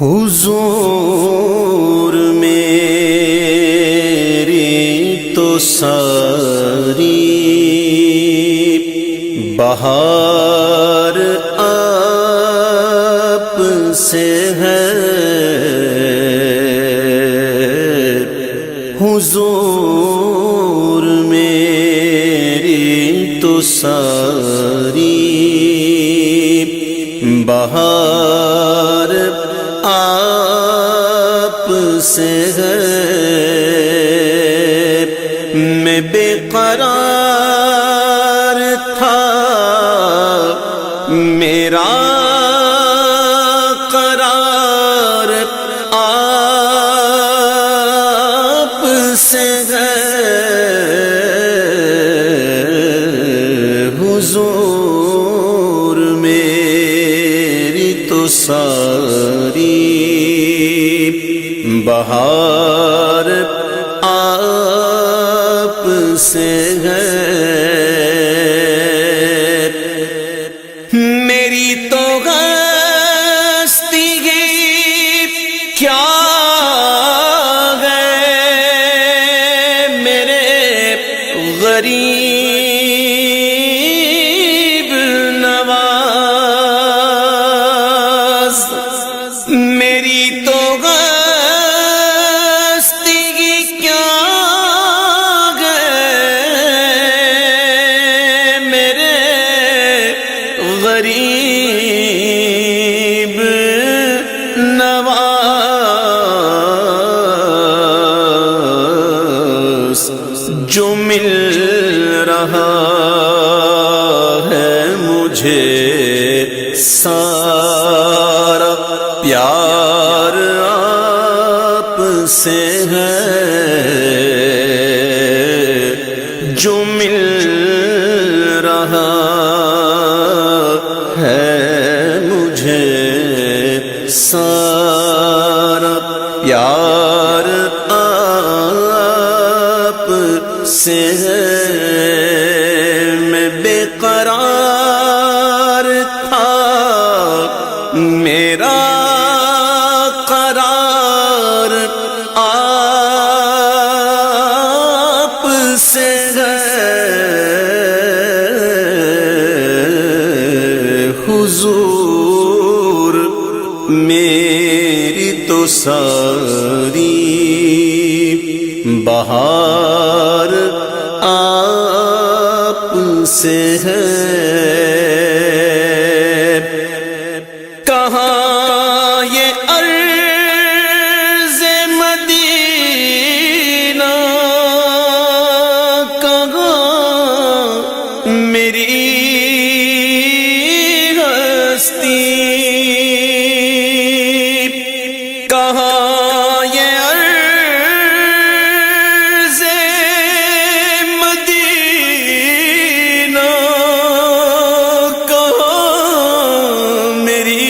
حضور میری تو ساری بہار آپ سے ہے، حضور میری تو ساری بہار آپ سے ہے، میں بے قرار تھا، میرا قرار آپ سے ہے، حضور میری تو ساری بہار آپ سے ہے، میری تو ہستی کیا ہے میرے غریب نواز، میری تو غریب نواز، جو مل رہا ہے مجھے سارا پیار آپ سے ہے، جو مل رہا ہے مجھے سارا پیار آپ سے ہے، میں بے قرار تھا، میرا قرار آپ سے ہے، حضور میری تو ساری بہار آپ سے ہے، کہاں یہ عرض مدینہ، کہاں میری کہاں یہ عرض مدینہ، کہاں میری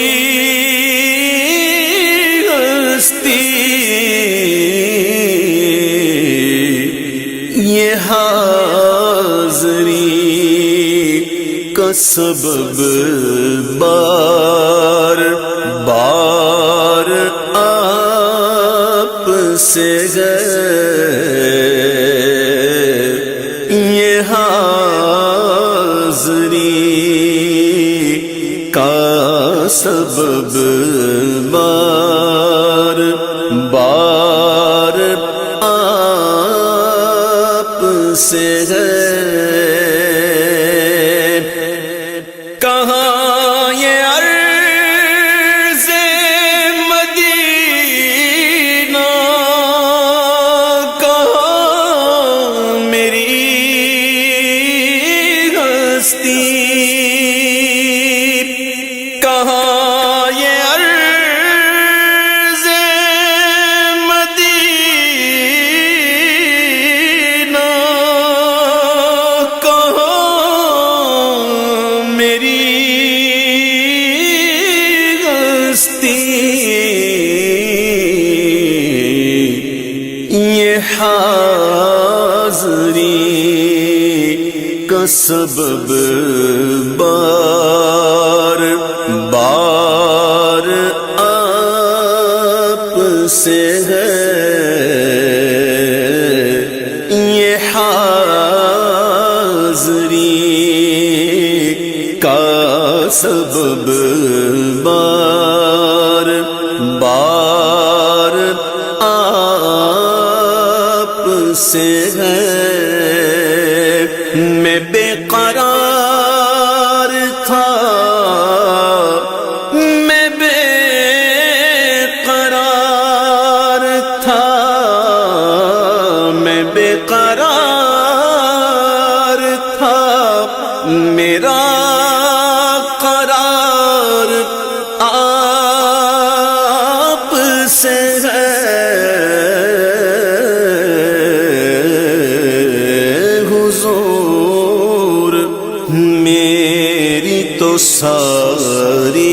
ہستی، یہ حاضری کا سبب بار بار آپ سے ہے، یہ حاضری کا سبب بار بار آپ سے ہے، کہاں یہ عرض مدینہ، کہاں میری ہستی، کہاں یہ عرض مدینہ، کہاں میری ہستی، یہ حاضری کا سبب بار بار سے ہے یہ حاضری کا سبب بار بار آپ سے ہے میں بے قرار تھا میں بے قرار تھا میں بے قرار تھا میرا قرار آپ سے ہے حضور میری تو ساری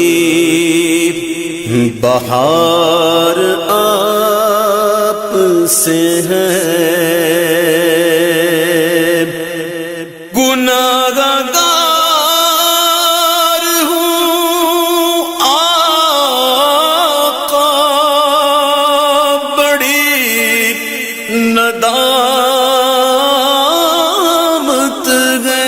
بہار آپ سے ہے گناہگار ہوں آقا بڑی ندامت ہے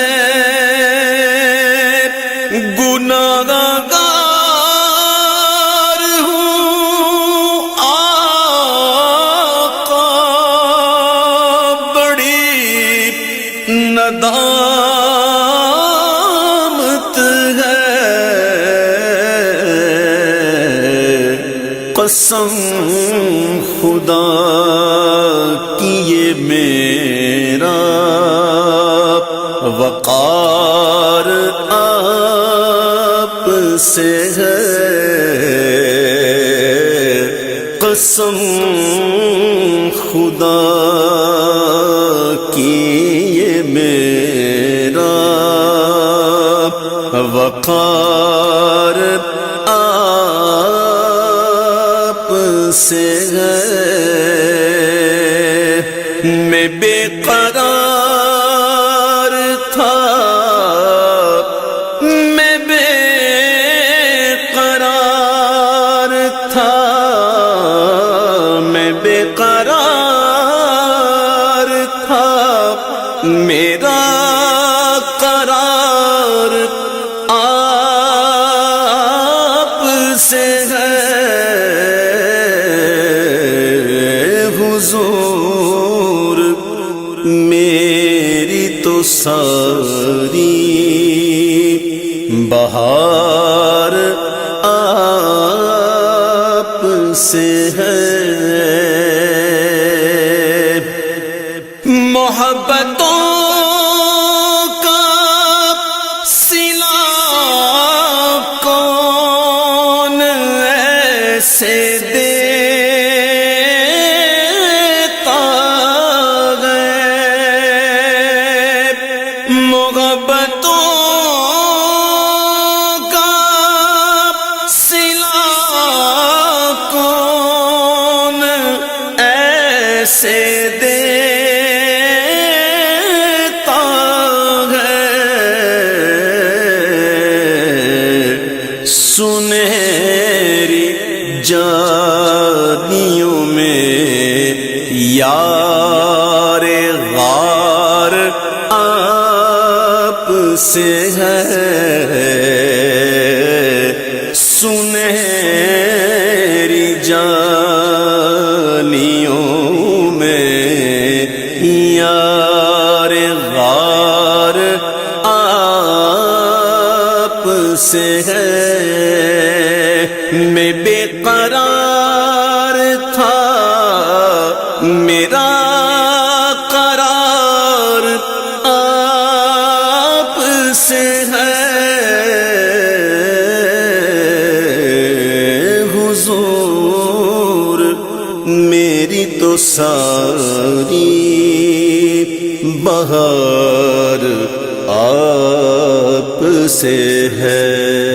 گناہگار ہوں آقا بڑی ندامت ہے قسم خدا کی یہ میرا وقار آپ سے ہے قسم خدا کی یہ میرا وقار آپ سے ہے میں بے قرار تھا میں بے قرار تھا میں بے قرار تھا میرا قرار آپ سے ہے حضور میری تو ساری بہار آپ سے ہے محبتوں کا صلہ کون ایسے دیتا ہے محبتوں کا صلہ کون ایسے دیتا ہے سنہری جانیوں میں یار غار آپ سے ہے سنہری جانیوں میں یار غار آپ سے ہے میں بے قرار تھا میرا قرار آپ سے ہے حضور میری تو ساری بہار آپ سے ہے